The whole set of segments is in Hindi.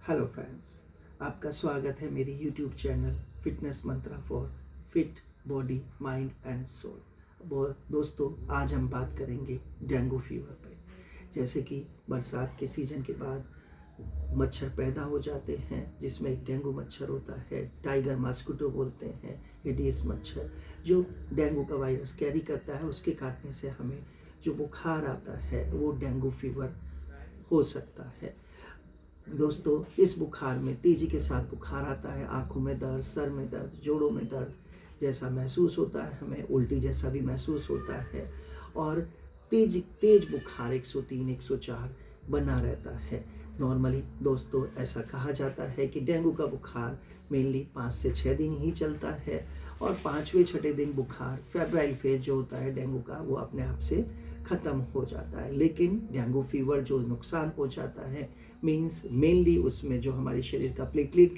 हेलो फ्रेंड्स, आपका स्वागत है मेरी YouTube channel fitness Mantra for fit body mind and soul. दोस्तों, आज हम बात करेंगे डेंगू फीवर पे। जैसे कि बरसात के सीज़न के बाद मच्छर पैदा हो जाते हैं, जिसमें एक डेंगू मच्छर होता है, टाइगर मॉस्किटो बोलते हैं, एडिस मच्छर, जो डेंगू का वायरस कैरी करता है। उसके काटने से हमें जो बुखार आता है वो डेंगू फीवर हो सकता है। दोस्तों, इस बुखार में तेज़ी के साथ बुखार आता है, आंखों में दर्द, सर में दर्द, जोड़ों में दर्द जैसा महसूस होता है, हमें उल्टी जैसा भी महसूस होता है और तेज बुखार 103 104 बना रहता है। नॉर्मली दोस्तों, ऐसा कहा जाता है कि डेंगू का बुखार मेनली 5 से 6 दिन ही चलता है और 5वें 6ठे दिन बुखार फेब्राइल फेज जो होता है डेंगू का, वो अपने आप से ख़त्म हो जाता है। लेकिन डेंगू फीवर जो नुकसान पहुंचाता है मीन्स मेनली उसमें जो हमारे शरीर का प्लेटलेट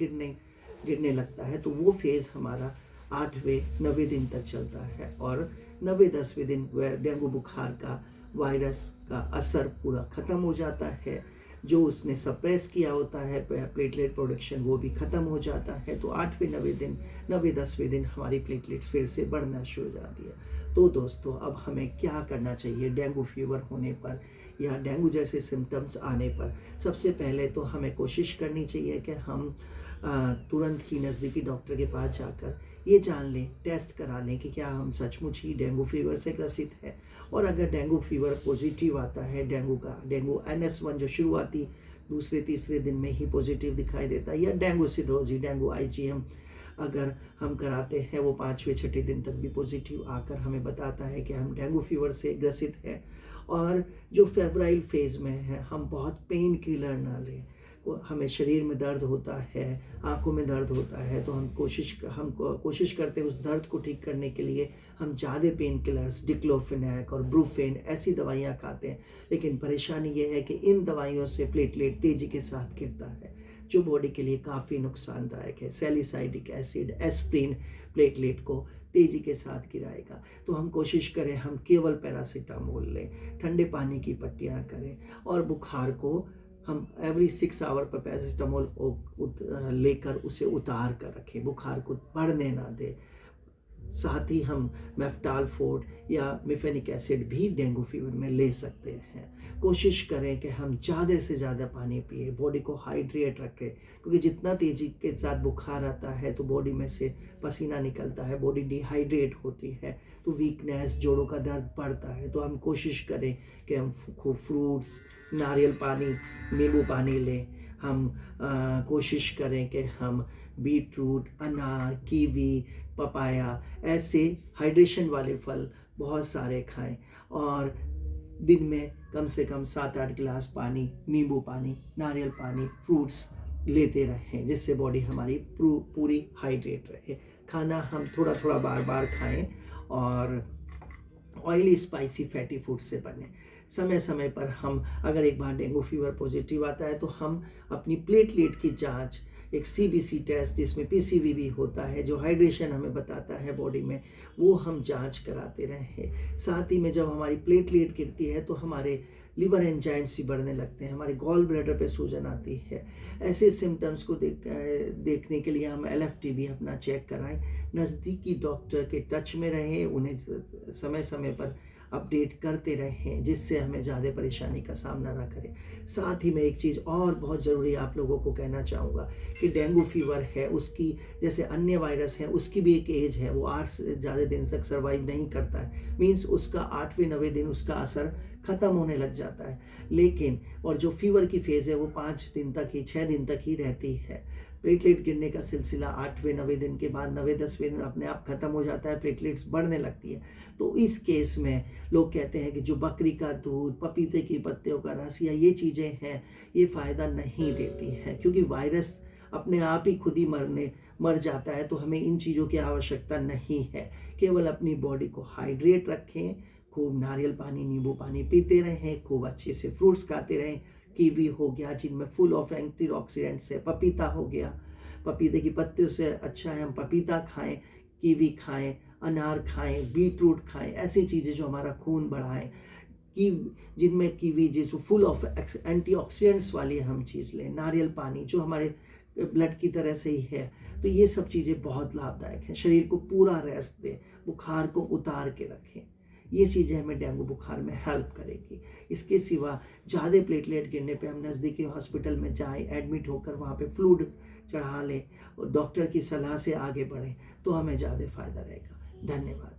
गिरने लगता है, तो वो फेज़ हमारा 8वें 9वें दिन तक चलता है और 9वें 10वें दिन डेंगू बुखार का वायरस का असर पूरा ख़त्म हो जाता है। जो उसने सप्रेस किया होता है प्लेटलेट प्रोडक्शन, वो भी ख़त्म हो जाता है। तो 8वें 9वें दिन 9वें 10वें दिन हमारी प्लेटलेट फिर से बढ़ना शुरू हो जाती है। तो दोस्तों, अब हमें क्या करना चाहिए डेंगू फीवर होने पर या डेंगू जैसे सिम्टम्स आने पर? सबसे पहले तो हमें कोशिश करनी चाहिए कि हम तुरंत ही नज़दीकी डॉक्टर के पास जाकर ये जान लें, टेस्ट करा लें कि क्या हम सचमुच ही डेंगू फीवर से ग्रसित है। और अगर डेंगू फीवर पॉजिटिव आता है, डेंगू NS1 जो शुरुआती दूसरे तीसरे दिन में ही पॉजिटिव दिखाई देता है, या डेंगू सिरोजी, डेंगू IgM अगर हम कराते हैं, वो 5वें 6ठे दिन तक भी पॉजिटिव आकर हमें बताता है कि हम डेंगू फीवर से ग्रसित हैं। और जो फेब्राइल फेज़ में है, हम बहुत पेन किलर ना लें। हमें शरीर में दर्द होता है, आंखों में दर्द होता है, तो हम कोशिश करते हैं उस दर्द को ठीक करने के लिए हम ज़्यादा पेन किलर्स, डिक्लोफेनेक और ब्रूफेन ऐसी दवाइयाँ खाते हैं। लेकिन परेशानी ये है कि इन दवाइयों से प्लेटलेट तेज़ी के साथ गिरता है, जो बॉडी के लिए काफ़ी नुकसानदायक है। सैलिसाइलिक एसिड, एस्प्रिन प्लेटलेट को तेज़ी के साथ गिराएगा। तो हम कोशिश करें हम केवल पैरासीटामोल लें, ठंडे पानी की पट्टियाँ करें और बुखार को हम एवरी 6 आवर पर पैरासीटामोल लेकर उसे उतार कर रखें, बुखार को बढ़ने ना दें। साथ ही हम मेफ्टालफोर्ट या मिफेनिक एसिड भी डेंगू फीवर में ले सकते हैं। कोशिश करें कि हम ज़्यादा से ज़्यादा पानी पिए, बॉडी को हाइड्रेट रखें, क्योंकि जितना तेज़ी के साथ बुखार आता है तो बॉडी में से पसीना निकलता है, बॉडी डिहाइड्रेट होती है, तो वीकनेस, जोड़ों का दर्द बढ़ता है। तो हम कोशिश करें कि हम खूब फ्रूट्स, नारियल पानी, नींबू पानी लें। हम कोशिश करें कि हम बीटरूट, अनार, कीवी, पपाया ऐसे हाइड्रेशन वाले फल बहुत सारे खाएं और दिन में कम से कम 7-8 गिलास पानी, नींबू पानी, नारियल पानी, फ्रूट्स लेते रहें, जिससे बॉडी हमारी पूरी हाइड्रेट रहे। खाना हम थोड़ा थोड़ा बार बार खाएं और ऑयली, स्पाइसी, फैटी फूड से बने। समय समय पर हम अगर एक बार डेंगू फीवर पॉजिटिव आता है तो हम अपनी प्लेटलेट की जांच, एक CBC टेस्ट जिसमें PCV भी होता है, जो हाइड्रेशन हमें बताता है बॉडी में, वो हम जांच कराते रहें। साथ ही में जब हमारी प्लेटलेट गिरती है तो हमारे लिवर एंजाइम्स भी बढ़ने लगते हैं, हमारे गॉल ब्लैडर पे सूजन आती है। ऐसे सिम्टम्स को देखने के लिए हम LFT भी अपना चेक कराएं। नज़दीकी डॉक्टर के टच में रहें, उन्हें समय समय पर अपडेट करते रहें, जिससे हमें ज़्यादा परेशानी का सामना ना करें। साथ ही मैं एक चीज़ और बहुत ज़रूरी आप लोगों को कहना चाहूँगा कि डेंगू फीवर है, उसकी जैसे अन्य वायरस है, उसकी भी एक एज है, वो 8 से ज़्यादा दिन तक सर्वाइव नहीं करता है। मीन्स उसका 8वें 9वें दिन उसका असर ख़त्म होने लग जाता है। लेकिन और जो फीवर की फेज़ है वो 5 दिन तक ही, 6 दिन तक ही रहती है। प्लेटलेट गिरने का सिलसिला 8वें 9वें दिन के बाद 9वें 10वें दिन अपने आप ख़त्म हो जाता है, प्लेटलेट्स बढ़ने लगती है। तो इस केस में लोग कहते हैं कि जो बकरी का दूध, पपीते की पत्तियों का रस या ये चीज़ें हैं, ये फ़ायदा नहीं देती हैं, क्योंकि वायरस अपने आप ही खुद ही मर जाता है। तो हमें इन चीज़ों की आवश्यकता नहीं है। केवल अपनी बॉडी को हाइड्रेट रखें, खूब नारियल पानी, नींबू पानी पीते रहें, खूब अच्छे से फ्रूट्स खाते रहें। कीवी हो गया जिनमें फुल ऑफ एंटीऑक्सीडेंट्स है, पपीता हो गया, पपीते की पत्तियों से अच्छा है हम पपीता खाएं, कीवी खाएं, अनार खाएं, बीटरूट खाएं, ऐसी चीज़ें जो हमारा खून बढ़ाएं। की जिनमें कीवी जिसको फुल ऑफ एंटीऑक्सीडेंट्स वाली हम चीज़ लें, नारियल पानी जो हमारे ब्लड की तरह से ही है, तो ये सब चीज़ें बहुत लाभदायक हैं। शरीर को पूरा रेस्ट दें, बुखार को उतार के रखें, ये चीज़ें हमें डेंगू बुखार में हेल्प करेगी। इसके सिवा ज़्यादा प्लेटलेट गिरने पे हम नज़दीकी हॉस्पिटल में जाएं, एडमिट होकर वहाँ पे फ्लूइड चढ़ा लें और डॉक्टर की सलाह से आगे बढ़ें, तो हमें ज़्यादा फ़ायदा रहेगा। धन्यवाद।